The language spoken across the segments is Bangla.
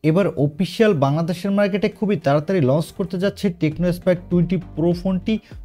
এবার অফিশিয়াল বাংলাদেশের মার্কেটে খুবই তাড়াতাড়ি লঞ্চ করতে যাচ্ছে টেকনো স্পার্ক 20 প্রো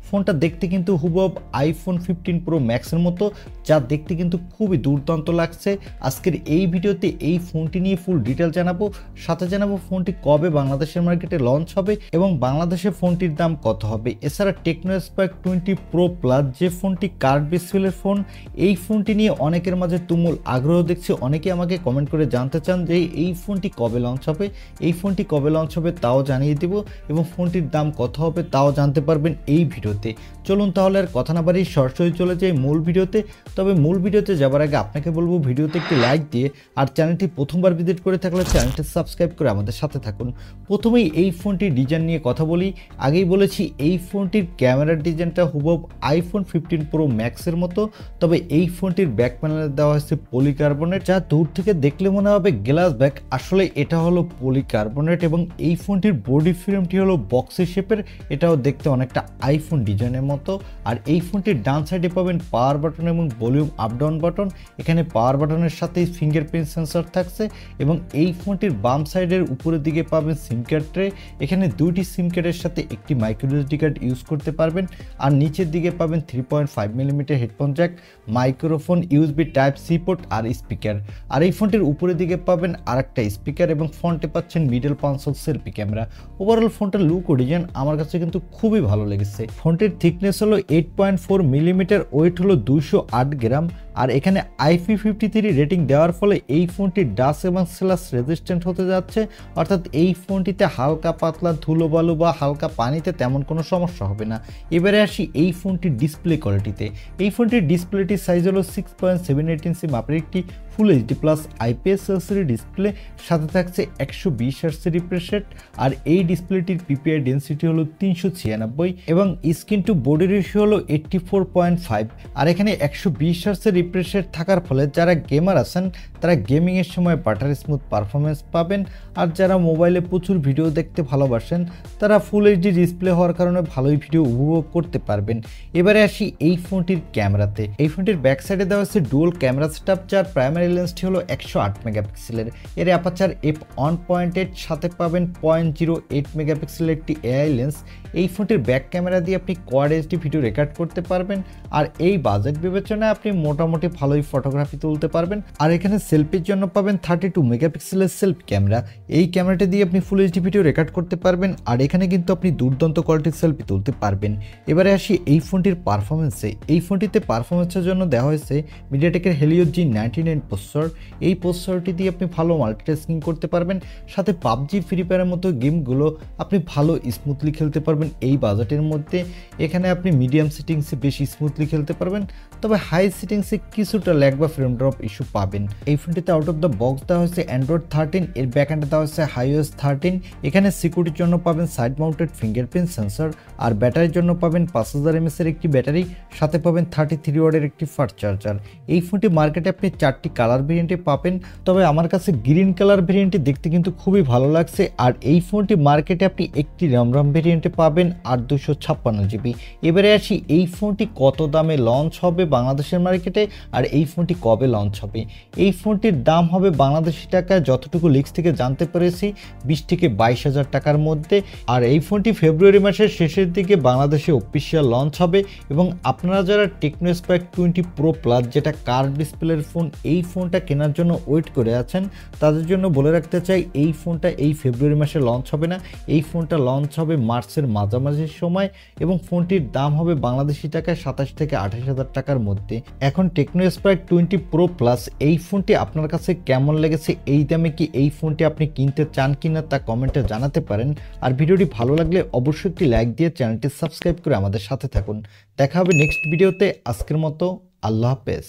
ফোনটা দেখতে কিন্তু হুবহু আইফোন 15 প্রো ম্যাক্সের মতো, যা দেখতে কিন্তু খুবই দুর্দান্ত লাগছে। আজকের এই ভিডিওতে এই ফোনটি নিয়ে ফুল ডিটেল জানাবো, সাথে জানাবো ফোনটি কবে বাংলাদেশের মার্কেটে লঞ্চ হবে এবং বাংলাদেশে ফোনটির দাম কত হবে। এছাড়া টেকনো স্পার্ক 20 প্রো প্লাস যে ফোনটি কার্ভ ডিসপ্লের ফোন, এই ফোনটি নিয়ে অনেকের মাঝে তুমুল আগ্রহ দেখছে। অনেকে আমাকে কমেন্ট করে জানতে চান যে এই ফোনটি কবে লঞ্চ হবে, এই ফোনটি কবে লঞ্চ হবে তাও জানিয়ে দেব এবং ফোনটির দাম কত হবে তাও জানতে পারবেন এই ভিডিওতে। চলুন তাহলে আর কথা না বাড়িয়ে সরাসরি চলে যাই মূল ভিডিওতে। তবে মূল ভিডিওতে যাবার আগে আপনাকে বলবো ভিডিওতে একটি লাইক দিয়ে আর চ্যানেলটি প্রথমবার ভিজিট করে থাকলে চ্যানেলটি সাবস্ক্রাইব করে আমাদের সাথে থাকুন। প্রথমেই এই ফোনটির ডিজাইন নিয়ে কথা বলি। আগেই বলেছি এই ফোনটির ক্যামেরার ডিজাইনটা হুবহু আইফোন 15 প্রো ম্যাক্সের মতো, তবে এই ফোনটির ব্যাক প্যানেলে দেওয়া হয়েছে পলিকার্বনেট, যা দূর থেকে দেখলে মনে হবে গ্লাস ব্যাক, আসলে এটা হলো পলিকার্বনেট। এবং এই ফোনটির বডি ফ্রেমটি হলো বক্সি শেপের, এটাও দেখতে অনেকটা আইফোন ডিজাইনের মতো। আর এই ফোনটির ডান সাইডে পাবেন পাওয়ার বাটন এবং ভলিউম আপ ডাউন বাটন। এখানে পাওয়ার বাটনের সাথেই ফিঙ্গারপ্রিন্ট সেন্সর থাকছে এবং এই ফোনটির বাম সাইডের উপরের দিকে পাবেন সিম কার্ড ট্রে। এখানে দুইটি সিম কার্ডের সাথে একটি মাইক্রো এসডি কার্ড ইউজ করতে পারবেন। আর নিচের দিকে পাবেন 3.5 millimetre headphone jack, microphone, USB type C port আর স্পিকার। আর এই ফোনটির উপরের দিকে পাবেন আরেকটা স্পিকার এবং ফ্রন্টে পাচ্ছেন middle console selfie camera. Overall ফোনটার লুক ও ডিজাইন আমার কাছে কিন্তু খুবই ভালো লেগেছে। ফোনটির থিকনেস হলো 8.4 মিলিমিটার, ওয়েট হলো 208 গ্রাম। আর এখানে IP53 রেটিং দেওয়ার ফলে এই ফোনটি ডাস্ট এবং স্ল্যাশ রেজিস্ট্যান্ট হতে যাচ্ছে, অর্থাৎ এই ফোনটিতে হালকা পাতলা ধুলোবালু বা হালকা পানিতে তেমন কোনো সমস্যা হবে না। এবারে আসি এই ফোনটির ডিসপ্লে কোয়ালিটিতে। এই ফোনটির ডিসপ্লেটির সাইজ হলো 6.78 ইঞ্চি মাপের একটি full HD plus IPS LCD display, সাথে থাকছে 120 হার্টজ রিফ্রেশ রেট। আর এই ডিসপ্লেটির PPI ডেন্সিটি হলো 396 এবং স্ক্রিন টু বডি রেশিও হলো 84.5। আর এখানে 120 হার্টজ রিফ্রেশ রেট থাকার ফলে যারা গেমার আছেন তারা গেমিং এর সময় বাটার স্মুথ পারফরমেন্স পাবেন। আর যারা মোবাইলে প্রচুর ভিডিও দেখতে ভালোবাসেন তারা ফুল এইচডি ডিসপ্লে হওয়ার কারণে ভালোই ভিডিও উপভোগ করতে পারবেন। এবারে আসি এই ফোনটির ক্যামেরাতে। এই ফোনটির ব্যাক সাইডে দেওয়া আছে ডুয়াল ক্যামেরা সেটআপ, যার প্রাইমারি লেন্সটি হলো 108 মেগাপিক্সেলের। এর অ্যাপারচার f1.8, সাথে পাবেন 0.08 মেগাপিক্সেলের একটি AI লেন্স। এই ফোনটির ব্যাক ক্যামেরা দিয়ে আপনি কোয়াড এইচডি ভিডিও রেকর্ড করতে পারবেন। আর এই বাজেট বিবেচনায় আপনি মোটামুটি ভালোই ফটোগ্রাফি তুলতে পারবেন। আর এখানে সেলফির জন্য পাবেন 32 মেগাপিক্সেলের সেলফি ক্যামেরা। এই ক্যামেরাটি দিয়ে আপনি ফুল এইচডি ভিডিও রেকর্ড করতে পারবেন। আর এখানে কিন্তু আপনি দুর্দান্ত কোয়ালিটির সেলফি তুলতে পারবেন। এবারে আসি এই ফোনটির পারফরমেন্সে। এই ফোনটিতে পারফরমেন্সের জন্য দেওয়া হয়েছে মিডিয়াটেকের হেলিও G99 প্রসেসর। এই প্রসেসরটি দিয়ে আপনি ভালো মাল্টিটাস্কিং করতে পারবেন, সাথে পাবজি, ফ্রি ফায়ারের মতো গেমগুলো আপনি ভালো স্মুথলি খেলতে পারবেন এই বাজেটের মধ্যে। এখানে আপনি মিডিয়াম সেটিংসে বেশি স্মুথলি খেলতে পারবেন, তবে হাই সেটিংসে কিছুটা ল্যাগ বা ফ্রেম ড্রপ ইস্যু পাবেন। এই ফোনটিতে আউট অফ দ্য বক্স দেওয়া হয়েছে অ্যান্ড্রয়েড 13, এর ব্যাকএন্ডে দেওয়া হয়েছে iOS 13। এখানে সিকিউরিটির জন্য পাবেন সাইড মাউন্টেড ফিঙ্গারপ্রিন্ট সেন্সর। আর ব্যাটারির জন্য পাবেন 5000 mAh এর একটি ব্যাটারি, সাথে পাবেন 33 ওয়াটের একটি ফাস্ট চার্জার। এই ফোনটি মার্কেটে আপনি 4টি কালার ভেরিয়েন্টে পাবেন, তবে আমার কাছে গ্রিন কালার ভেরিয়েন্টটি দেখতে কিন্তু খুবই ভালো লাগছে। আর এই ফোনটি মার্কেটে আপনি একটি RAM ভেরিয়েন্টে পাবেন আর 256 GB। এবারে আসি এই ফোনটি কত দামে লঞ্চ হবে বাংলাদেশের মার্কেটে আর এই ফোনটি কবে লঞ্চ হবে। এই ফোনটির দাম হবে বাংলাদেশি টাকায়, যতটুকু লিক্স থেকে জানতে পেরেছি, 20 থেকে 22,000 টাকার মধ্যে। আর এই ফোনটি ফেব্রুয়ারি মাসের শেষের দিকে বাংলাদেশে অফিসিয়াল লঞ্চ হবে। এবং আপনারা যারা টেকনো স্পার্ক 20 প্রো প্লাস, যেটা কার্ভ ডিসপ্লের ফোন, এই ফোনটা কেনার জন্য ওয়েট করে আছেন, তাদের জন্য বলে রাখতে চাই এই ফোনটা এই ফেব্রুয়ারি মাসে লঞ্চ হবে না, এই ফোনটা লঞ্চ হবে মার্চের মাঝামাঝি সময় এবং ফোনটির দাম হবে বাংলাদেশি টাকায় 27 থেকে 28,000 টাকার মধ্যে। এখন টেকনো স্পার্ক 20 প্রো প্লাস এই ফোনটি আপনার কাছে কেমন লেগেছে, এই দামে কি এই ফোনটি আপনি কিনতে চান কিনা তা কমেন্টে জানাতে পারেন। আর ভিডিওটি ভালো লাগলে অবশ্যই একটি লাইক দিয়ে চ্যানেলটি সাবস্ক্রাইব করে আমাদের সাথে থাকুন। দেখা হবে নেক্সট ভিডিওতে। আজকের মতো আল্লাহ হাফেজ।